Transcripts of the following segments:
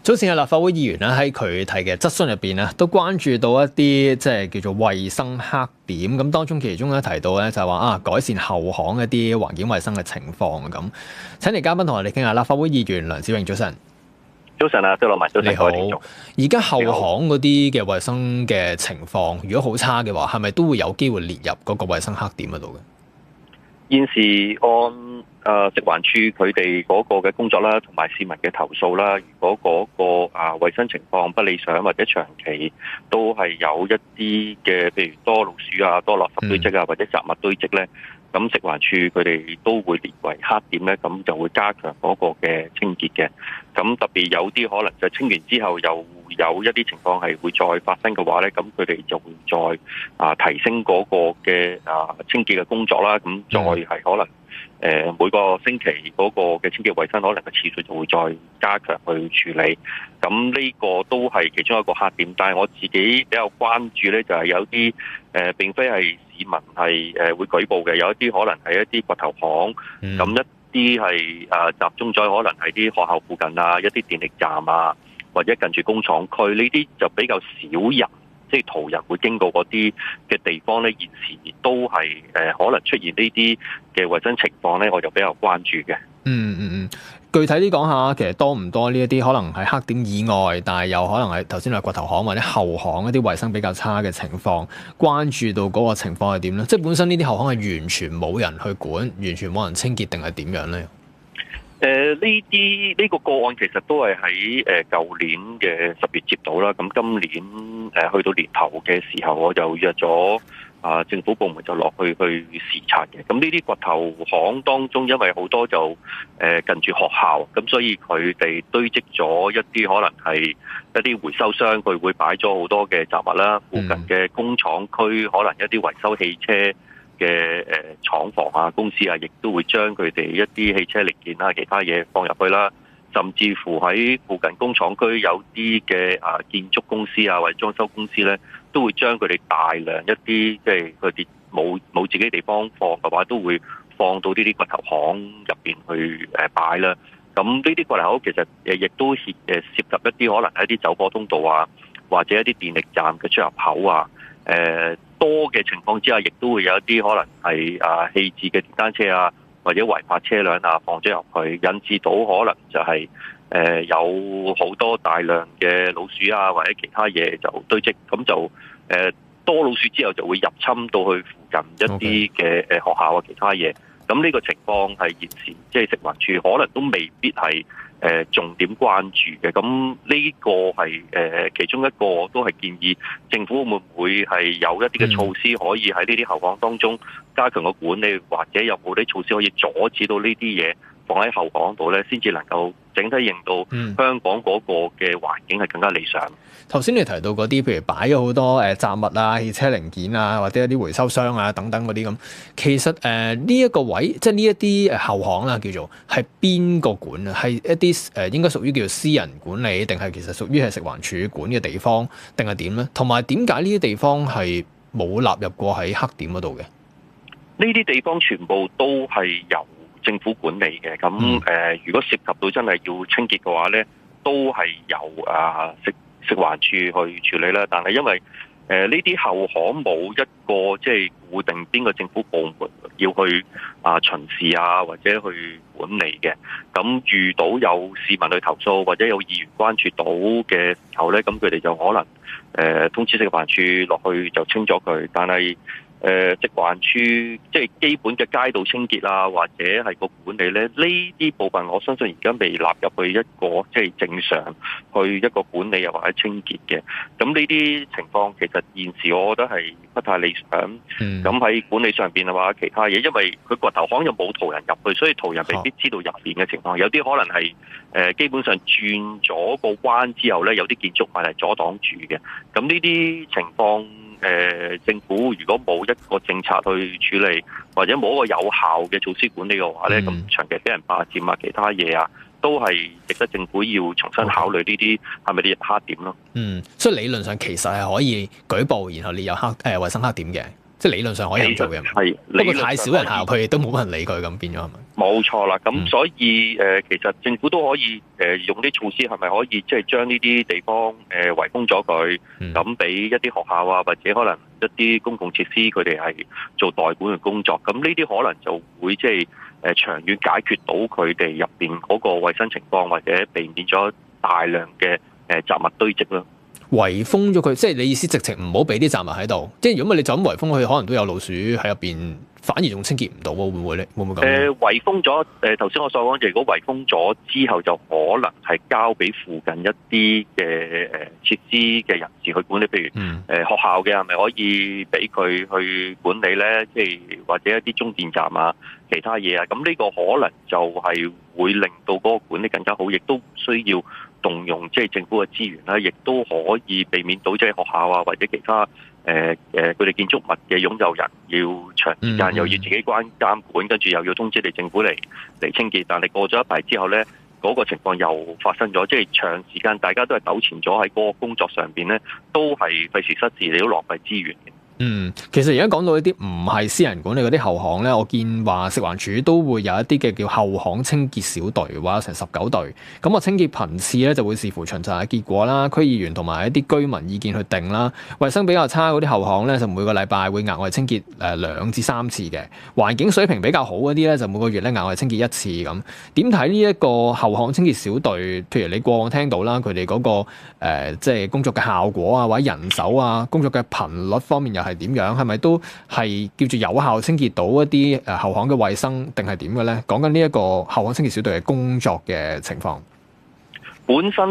早前嘅立法會議員咧喺佢提嘅質詢入邊咧，都關注到一啲即係叫做衞生黑點，咁當中其中咧提到咧就係話改善後巷一啲環境衞生嘅情況咁。請嚟嘉賓同我哋傾下，立法會議員梁子穎，早晨。早晨啊，周樂文，早晨，你好。而家後巷嗰啲嘅衞生嘅情況，如果好差嘅話，係咪都會有機會列入嗰個衞生黑點嗰度嘅？現時按食環署佢哋嗰個嘅工作啦，同埋市民嘅投訴啦，如果嗰個衞生情況不理想或者長期都係有一啲嘅，譬如多老鼠啊、多垃圾堆積啊，或者雜物堆積咧，咁食環署佢哋都會列為黑點咧，咁就會加強嗰個嘅清潔嘅。咁特別有啲可能就清完之後又有一啲情況係會再發生嘅話咧，咁佢哋就會再提升嗰個嘅清潔嘅工作啦。咁再係可能每個星期嗰個嘅清潔衞生可能嘅次數就會再加強去處理。咁呢個都係其中一個黑點。但係我自己比較關注咧，就係有啲並非係市民係會舉報嘅，有一啲可能係一啲掘頭巷，咁一啲係集中在可能係啲學校附近啊，一啲電力站啊，或者近住工廠區呢啲就比較少人，即係途人會經過嗰啲嘅地方咧，現時都係可能出現呢啲嘅衞生情況咧，我就比較關注嘅。具體啲講下，其實多唔多呢一啲可能係黑點以外，但係又可能係頭先話掘頭巷或者後巷一啲衞生比較差嘅情況，關注到嗰個情況係點咧？即係本身呢啲後巷係完全冇人去管，完全冇人清潔，定係點樣咧？呢個個案其實都係喺舊年嘅10月接到啦。咁今年去到年頭嘅時候，我就約咗政府部門就落去視察嘅。咁呢啲掘頭巷當中，因為好多就近住學校，咁所以佢哋堆積咗一啲可能係一啲回收箱，佢會擺咗好多嘅雜物啦。附近嘅工廠區可能一啲維修汽車嘅廠房啊、公司啊，亦都會將佢哋一啲汽車零件啊、其他嘢放入去啦。甚至乎喺附近工廠區有啲嘅建築公司啊，或者裝修公司咧，都會將佢哋大量一啲即係佢哋冇自己地方放嘅話，都會放到呢啲掘頭巷入邊去擺啦。咁呢啲掘頭巷其實亦都涉及一啲可能係一啲走火通道啊，或者一啲電力站嘅出入口啊。多嘅情況之下，亦都會有一啲可能係棄置嘅電單車啊，或者違法車輛啊放咗入去，引致到可能就係有好多大量嘅老鼠啊，或者其他嘢就堆積，咁就多老鼠之後就會入侵到去附近一啲嘅學校啊，其他嘢。咁呢個情況係現時即係食環署可能都未必係重點關注嘅。咁呢個係其中一個都係建議政府會唔會係有一啲嘅措施可以喺呢啲後巷當中加強個管理，或者有冇啲措施可以阻止到呢啲嘢放喺後巷度咧，先至能夠整體令到香港嗰個嘅環境係更加理想。頭先你提到嗰啲，譬如擺咗好多雜物啊、汽車零件啊，或者一啲回收箱啊等等嗰啲咁，其實呢一個位，即係呢一啲後巷啦，叫做係邊個管啊？係一啲應該屬於叫做私人管理，定係其實屬於係食環署管嘅地方，定係點咧？同埋點解呢啲地方係冇納入過喺黑點嗰度嘅？呢啲地方全部都係由政府管理嘅。咁如果涉及到真係要清潔嘅話咧，都係由食環署去處理啦。但係因為呢啲後巷冇一個即係固定邊個政府部門要去巡視啊，或者去管理嘅。咁遇到有市民去投訴或者有議員關注到嘅時候咧，咁佢哋就可能通知食環署落去就清咗佢。但係食環署即係基本嘅街道清潔啊，或者係個管理咧，呢啲部分我相信而家未納入去一個即係正常去一個管理又或者清潔嘅。咁呢啲情況其實現時我覺得係不太理想。咁喺管理上邊嘅話，其他嘢因為佢掘頭巷又冇途人入去，所以途人未必知道入邊嘅情況。有啲可能係基本上轉咗個彎之後咧，有啲建築物係阻擋住嘅。咁呢啲情況。政府如果冇一個政策去處理，或者冇一個有效嘅措施管理嘅話咧，咁長期俾人霸佔啊，其他嘢啊，都係值得政府要重新考慮呢啲係咪列入黑點咯。所以理論上其實係可以舉報，然後列入衛生黑點嘅。即係理論上可以咁做嘅。係，不過太少人行入去，都冇乜人理佢咁變咗係咪？冇錯啦，咁所以其實政府都可以用啲措施，係咪可以即係將呢啲地方圍封咗佢，咁俾一啲學校啊，或者可能一啲公共設施，佢哋係做代管嘅工作，咁呢啲可能就會即係長遠解決到佢哋入邊嗰個衞生情況，或者避免咗大量嘅雜物堆積咯。圍封咗佢，即係你意思直情唔好俾啲雜物喺度，即係如果唔係你就咁圍封佢，可能都有老鼠喺入邊，反而仲清潔唔到喎，會唔會咧？會唔會咁？圍封咗頭先我所講，如果圍封咗之後，就可能係交俾附近一啲嘅設施嘅人士去管理，譬如學校嘅係咪可以俾佢去管理咧？即係或者一啲中電站啊、其他嘢啊，咁呢個可能就係會令到嗰個管理更加好，亦都需要動用即係政府嘅資源啦，亦都可以避免到即係學校啊或者其他佢哋建築物嘅擁有人要長時間又要自己監管，跟住又要通知你政府嚟清潔，但係過咗一排之後咧，嗰個情況又發生咗，即係長時間大家都係糾纏咗喺嗰個工作上邊咧，都係費時失事，你都浪費資源嘅。其實而家講到一啲唔係私人管理嗰啲後巷咧，我見話食環署都會有一啲嘅叫後巷清潔小隊，話有成19隊。咁清潔頻次咧就會視乎巡查嘅結果啦，區議員同埋一啲居民意見去定啦。衛生比較差嗰啲後巷咧，就每個禮拜會額外清潔2至3次嘅。環境水平比較好嗰啲咧，就每個月咧額外清潔1次咁。點睇呢一個後巷清潔小隊？譬如你過往聽到啦，佢哋嗰個即係工作嘅效果啊，或者人手啊，工作嘅頻率方面又係點樣？係咪都係叫做有效清潔到一啲後巷嘅衛生，定係點嘅咧？講緊呢一個後巷清潔小隊嘅工作嘅情況。本身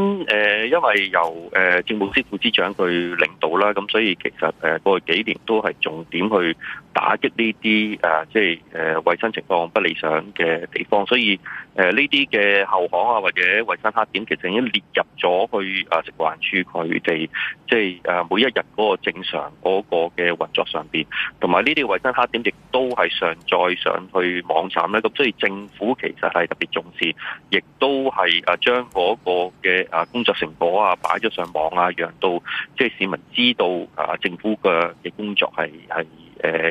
因為由政務司副司長佢領導啦，咁所以其實過去幾年都係重點去打擊呢啲即係衞生情況不理想嘅地方，所以呢啲嘅後巷啊或者衞生黑點，其實已經列入咗去食環署佢哋即係每一日嗰個正常嗰個嘅運作上邊，同埋呢啲衞生黑點亦都係上載上去網站咧，咁所以政府其實係特別重視，亦都係將嗰個嘅工作成果啊擺咗上網啊，讓到即係市民知道政府嘅工作係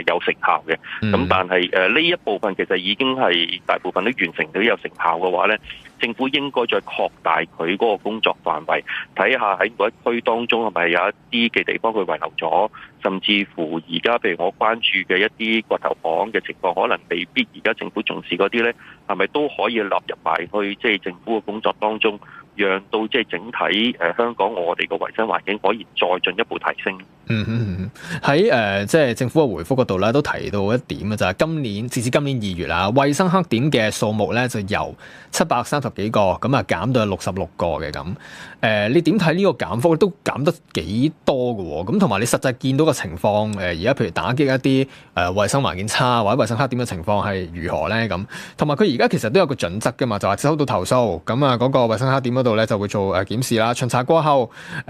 有成效嘅。咁但係呢一部分其實已經係大部分都完成到有成效嘅話咧，政府應該再擴大佢嗰個工作範圍，睇下喺每一區當中係咪有一啲嘅地方佢遺留咗，甚至乎而家譬如我關注嘅一啲掘頭巷嘅情況，可能未必而家政府重視嗰啲咧，係咪都可以納入埋去即係政府嘅工作當中，讓到即係整體香港我哋個衞生環境可以再進一步提升。喺即係政府嘅回覆嗰度咧，都提到一點嘅就係截至今年2月啦，衞生黑點嘅數目咧就由730幾個咁減到66個嘅咁。你點睇呢個減幅都減得幾多嘅喎？咁同埋你實際見到嘅情況，而家譬如打擊一啲衞生環境差或者衞生黑點嘅情況係如何咧？咁同埋佢而家其實都有個準則嘅嘛，就話收到投訴咁嗰個衞生黑點嗰度咧就會做檢視啦，巡查過後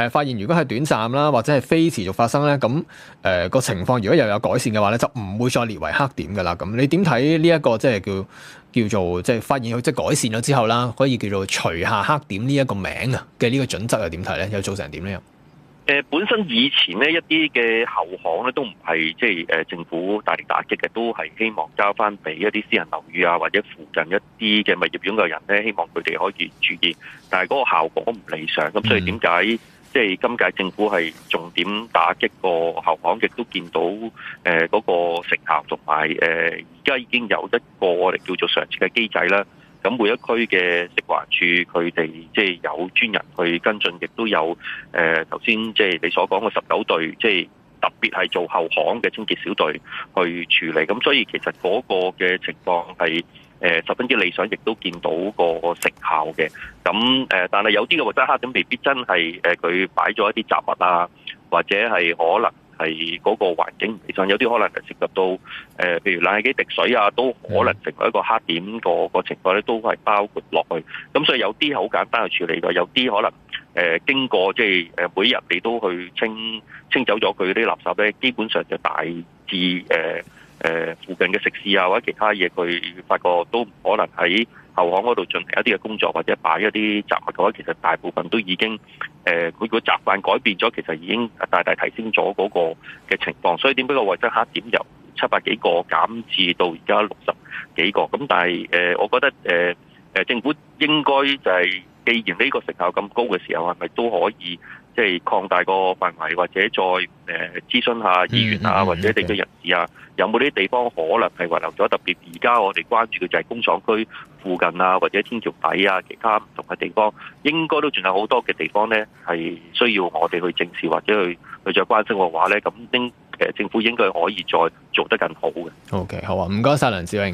發現如果係短暫啦或者係非持續發生咧，咁個情況如果又有改善嘅話咧，就唔會再列為黑點㗎啦。咁你點睇呢一個即係叫做即係發現佢即係改善咗之後啦，可以叫做除下黑點呢一個名啊嘅呢個準則又點睇咧？又做成點咧？本身以前呢一啲嘅後巷咧都唔係即係政府大力打擊嘅，都係希望交翻俾一啲私人樓宇啊或者附近一啲嘅物業擁有人咧，希望佢哋可以注意，但係嗰個效果唔理想，咁所以點解即係今屆政府係重點打擊個後巷，亦都見到嗰個成效，同埋而家已經有一個我哋叫做常設嘅機制啦。咁每一區嘅食環署佢哋即係有專人去跟進，亦都有頭先即係你所講嘅19隊，即係特別係做後巷嘅清潔小隊去處理。咁所以其實嗰個嘅情況係十分之理想，亦都見到個成效嘅。咁但係有啲嘅衞生黑點未必真係佢擺咗一啲雜物啊，或者係可能係嗰個環境唔理想，有啲可能係涉及到譬如冷氣機滴水啊，都可能成為一個黑點個情況咧，都係包括落去。咁所以有啲好簡單去處理嘅，有啲可能經過即係每日你都去清走咗佢啲垃圾咧，基本上就大致附近嘅食肆啊或者其他嘢，佢發覺都唔可能喺後巷嗰度進行一啲嘅工作，或者擺一啲雜物嘅話，其實大部分都已經佢個習慣改變咗，其實已經大大提升咗嗰個嘅情況。所以點解個衞生黑點由700幾個減至到而家60幾個？咁但係我覺得政府應該就係，既然呢個成效咁高嘅時候，係咪都可以即係擴大個範圍，或者再諮詢下議員啊，或者地區人士啊，有冇啲地方可能係遺留咗？特別而家我哋關注嘅就係工廠區附近啊，或者天橋底啊，其他唔同嘅地方，應該都仲有好多嘅地方咧，係需要我哋去正視或者去再關心嘅話咧，咁政府應該可以再做得更好嘅。OK， 好啊，唔該晒梁志榮。